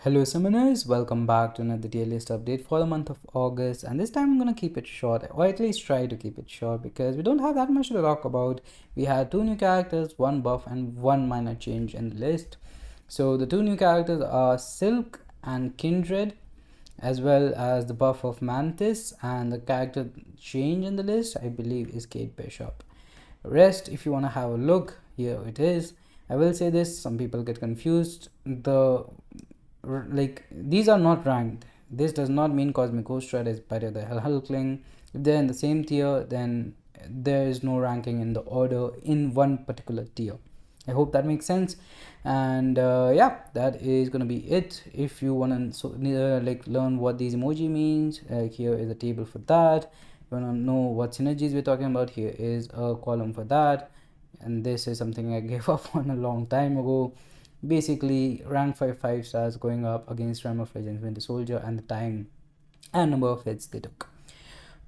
Hello summoners, welcome back to another tier list update for the month of August, and this time I'm gonna keep it short, or at least try to keep it short, because we don't have that much to talk about. We had two new characters, one buff and one minor change in the list. So the two new characters are Silk and Kindred, as well as the buff of Mantis, and the character change in the list I believe is Kate Bishop. Rest, if you want to have a look, here it is. I will say this, some people get confused. These are not ranked. This does not mean Cosmic Ghost Rider is better than Hulkling. If they're in the same tier, then there is no ranking in the order in one particular tier. I hope that makes sense. And yeah, that is gonna be it. If you want to learn what these emoji means, here is a table for that. If you want to know what synergies we're talking about, here is a column for that. And this is something I gave up on a long time ago. Basically, rank 5 stars going up against Realm of Legends Winter Soldier and the time and number of hits they took.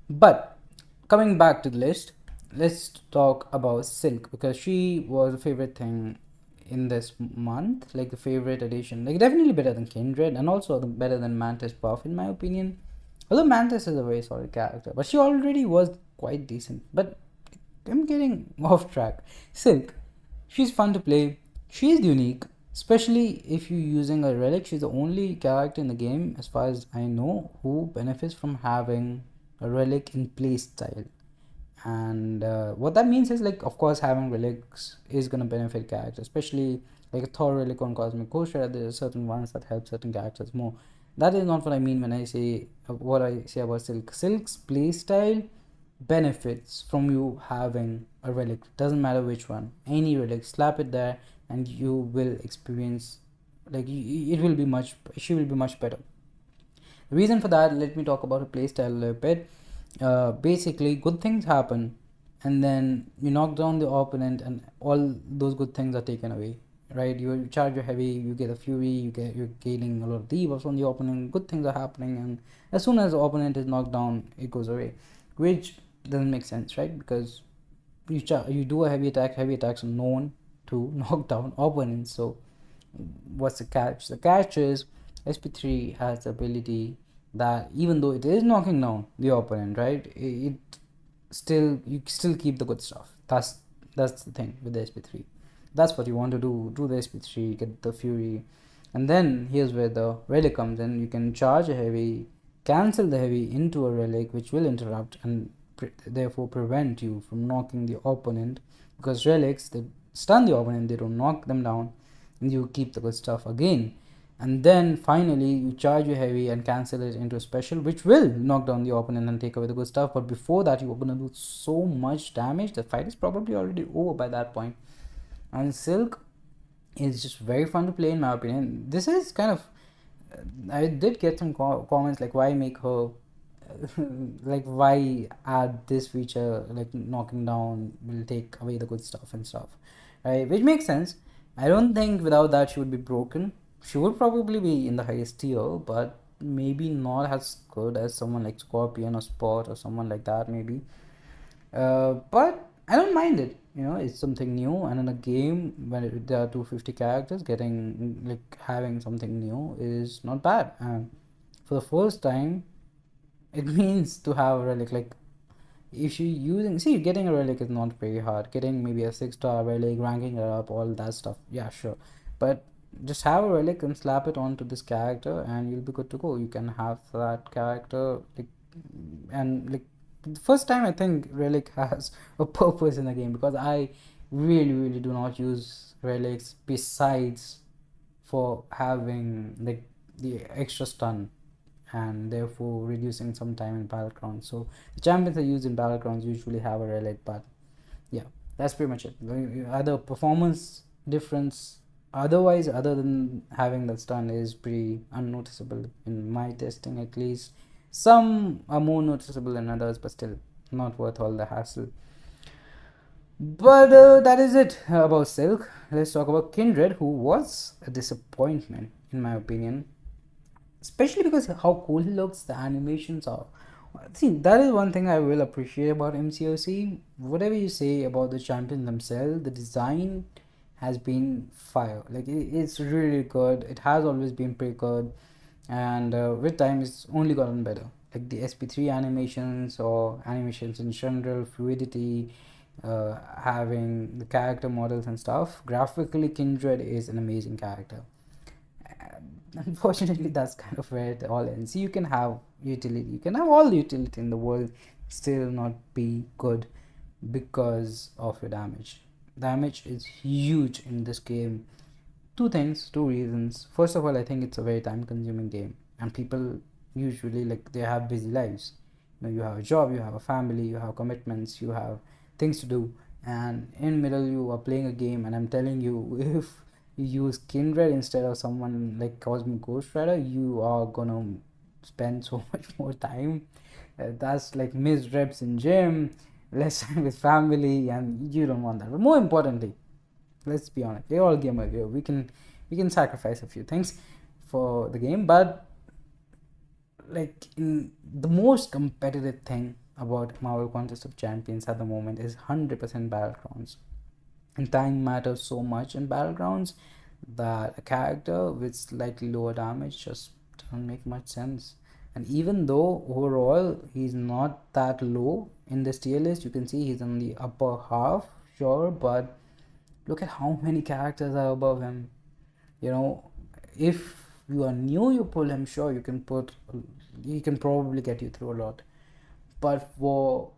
But coming back to the list, let's talk about Silk, because she was a favorite thing in this month, like the favorite addition, like definitely better than Kindred and also better than Mantis buff in my opinion. Although Mantis is a very solid character, but she already was quite decent. But I'm getting off track. Silk, she's fun to play, she's unique, especially if you're using a relic. She's the only character in the game, as far as I know, who benefits from having a relic in play style. And what that means is, like, of course having relics is going to benefit characters, especially like a Thor relic on Cosmic Ghost Rider. There are certain ones that help certain characters more. That is not what I mean when I say what I say about Silk. Silk's play style benefits from you having a relic. Doesn't matter which one, any relic, slap it there and you will experience, like, it will be much, she will be much better. The reason for that, let me talk about her playstyle a little bit. Basically, good things happen and then you knock down the opponent and all those good things are taken away, right? You charge your heavy, you get a fury, you're gaining a lot of debuffs on the opponent, good things are happening, and as soon as the opponent is knocked down, it goes away, which doesn't make sense, right? Because you do a heavy attacks are known to knock down opponents. So what's the catch? The catch is SP3 has the ability that even though it is knocking down the opponent, right, it still, you still keep the good stuff. That's the thing with the SP3. That's what you want to do the SP3, get the fury. And then here's where the relic comes in. You can charge a heavy, cancel the heavy into a relic, which will interrupt and therefore prevent you from knocking the opponent, because relics, they stun the opponent, they don't knock them down, and you keep the good stuff again. And then finally you charge your heavy and cancel it into a special, which will knock down the opponent and take away the good stuff. But before that, you're gonna do so much damage, the fight is probably already over by that point. And Silk is just very fun to play in my opinion. This is kind of, I did get some comments like, why make her like, why add this feature, like knocking down will take away the good stuff and stuff, right? Which makes sense. I don't think without that she would be broken. She would probably be in the highest tier, but maybe not as good as someone like Scorpion or Spot or someone like that maybe. But I don't mind it, you know, it's something new, and in a game when there are 250 characters, getting, like, having something new is not bad. And for the first time, it means to have a relic. Like, if you're using, see, getting a relic is not very hard. Getting maybe a 6-star relic, ranking it up, all that stuff, yeah, sure. But just have a relic and slap it onto this character and you'll be good to go. You can have that character, like, and like, the first time I think relic has a purpose in the game, because I really do not use relics besides for having, like, the extra stun and therefore reducing some time in battlegrounds. So the champions I use in battlegrounds usually have a relic. But yeah, that's pretty much it. Other performance difference otherwise, other than having that stun, is pretty unnoticeable in my testing at least. Some are more noticeable than others, but still not worth all the hassle. But that is it about Silk. Let's talk about Kindred, who was a disappointment in my opinion, especially because how cool he looks, the animations are, see, that is one thing I will appreciate about MCOC. Whatever you say about the champions themselves, the design has been fire. Like it's really good. It has always been pretty good, and with time it's only gotten better. Like the SP3 animations or animations in general, fluidity, having the character models and stuff. Graphically, Kindred is an amazing character. Unfortunately, that's kind of where it all ends. You can have utility, you can have all the utility in the world, still not be good because of your damage. Damage is huge in this game. Two reasons. First of all, I think it's a very time consuming game, and people usually, like, they have busy lives. You have a job, you have a family, you have commitments, you have things to do, and in middle you are playing a game. And I'm telling you, if you use Kindred instead of someone like Cosmic Ghost Rider, you are gonna spend so much more time. That's like missed reps in gym, less time with family, and you don't want that. But more importantly, let's be honest, we're all gamers here. We can sacrifice a few things for the game, but like, in the most competitive thing about Marvel Contest of Champions at the moment is 100% battlegrounds. And time matters so much in battlegrounds that a character with slightly lower damage just doesn't make much sense. And even though overall he's not that low in this tier list, you can see he's in the upper half, sure, but look at how many characters are above him. If you are new, you pull him, sure, he can probably get you through a lot. But for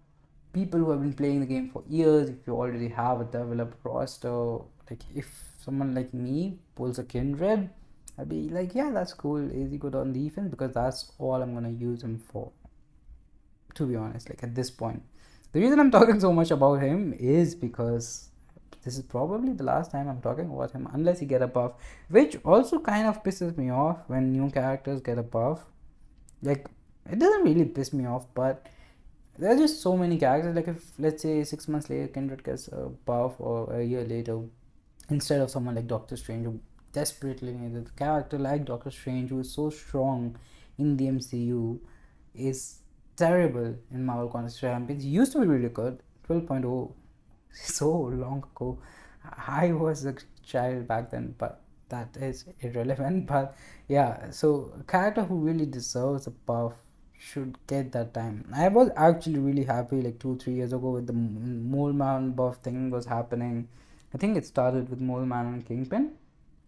people who have been playing the game for years, if you already have a developed roster, like if someone like me pulls a Kindred, I'd be like, yeah, that's cool. Is he good on defense? Because that's all I'm gonna use him for, to be honest. Like, at this point, the reason I'm talking so much about him is because this is probably the last time I'm talking about him, unless he get a buff, which also kind of pisses me off when new characters get a buff. Like, it doesn't really piss me off, but there are just so many characters. Like, if let's say 6 months later Kindred gets a buff, or a year later, instead of someone like Doctor Strange, who desperately needed a character like Doctor Strange, who is so strong in the MCU, is terrible in Marvel Contest Champions. He used to be really good, 12.0, so long ago. I was a child back then, but that is irrelevant. But yeah, so a character who really deserves a buff should get that time. I was actually really happy like 2-3 years ago with the Mole Man buff thing was happening. I think it started with Mole Man and Kingpin,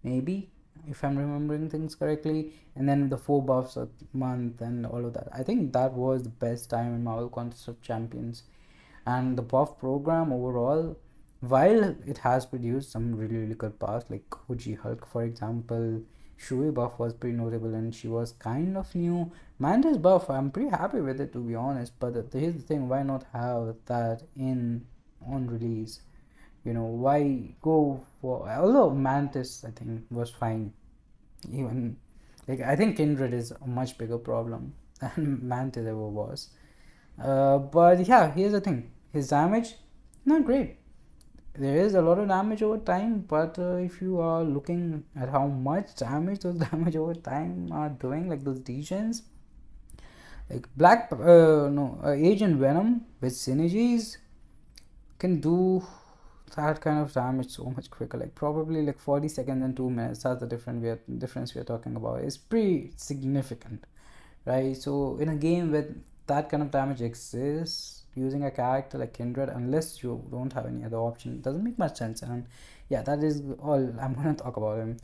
maybe, if I'm remembering things correctly, and then the 4 buffs a month and all of that. I think that was the best time in Marvel Contest of Champions. And the buff program overall, while it has produced some really good buffs, like OG Hulk, for example, Shuri buff was pretty notable, and she was kind of new. Mantis buff, I'm pretty happy with it, to be honest. But here's the thing: why not have that in on release? Why go for? Although Mantis, I think, was fine. Even, like, I think Kindred is a much bigger problem than Mantis ever was. But yeah, here's the thing: his damage, not great. There is a lot of damage over time, but if you are looking at how much damage those damage over time are doing, like those degens, like Agent Venom with synergies can do that kind of damage so much quicker, like probably like 40 seconds and 2 minutes. That's the difference we're talking about. It's pretty significant, right? So in a game with that kind of damage exists, using a character like Kindred, unless you don't have any other option, doesn't make much sense. And yeah, that is all I'm gonna talk about him.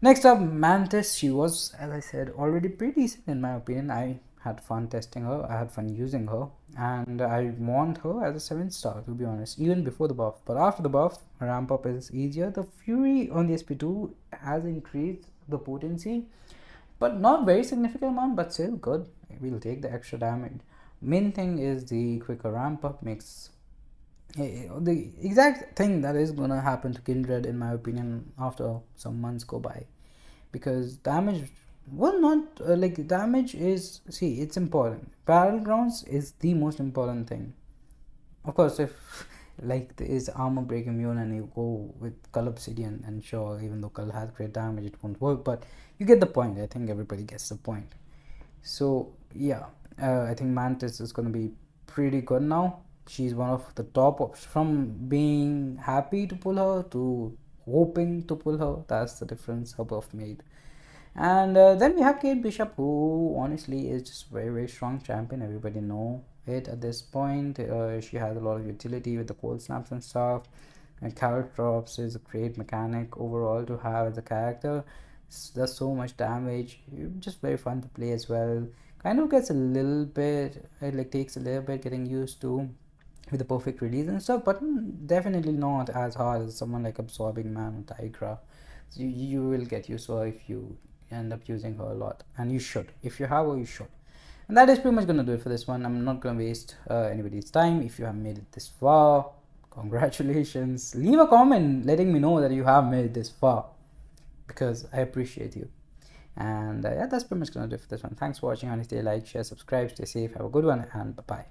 Next up, Mantis. She was, as I said, already pretty decent in my opinion. I had fun testing her, I had fun using her, and I want her as a 7-star, to be honest, even before the buff. But after the buff, ramp up is easier. The Fury on the SP2 has increased the potency, but not very significant amount, but still good. We'll take the extra damage. Main thing is the quicker ramp up makes the exact thing that is gonna happen to Kindred, in my opinion, after some months go by, because damage, well, not like, damage is, see, it's important. Battlegrounds is the most important thing. Of course, if like there is armor break immune and you go with Cull Obsidian, and sure, even though Cull has great damage, it won't work, but you get the point. I think everybody gets the point. So yeah, I think Mantis is going to be pretty good now. She's one of the top options. From being happy to pull her to hoping to pull her. That's the difference her buff made. And then we have Kate Bishop, who honestly is just very strong champion. Everybody know it at this point. She has a lot of utility with the cold snaps and stuff, and carrot drops is a great mechanic overall to have as a character. Does so much damage, just very fun to play as well. Kind of gets a little bit, it like takes a little bit getting used to with the perfect release and stuff, but definitely not as hard as someone like Absorbing Man or Tigra. So you will get used to her if you end up using her a lot, and you should. If you have her, you should. And that is pretty much gonna do it for this one. I'm not gonna waste anybody's time. If you have made it this far, congratulations. Leave a comment letting me know that you have made it this far, because I appreciate you. And yeah, that's pretty much gonna do it for this one. Thanks for watching. Honestly, like, share, subscribe, stay safe, have a good one, and bye bye.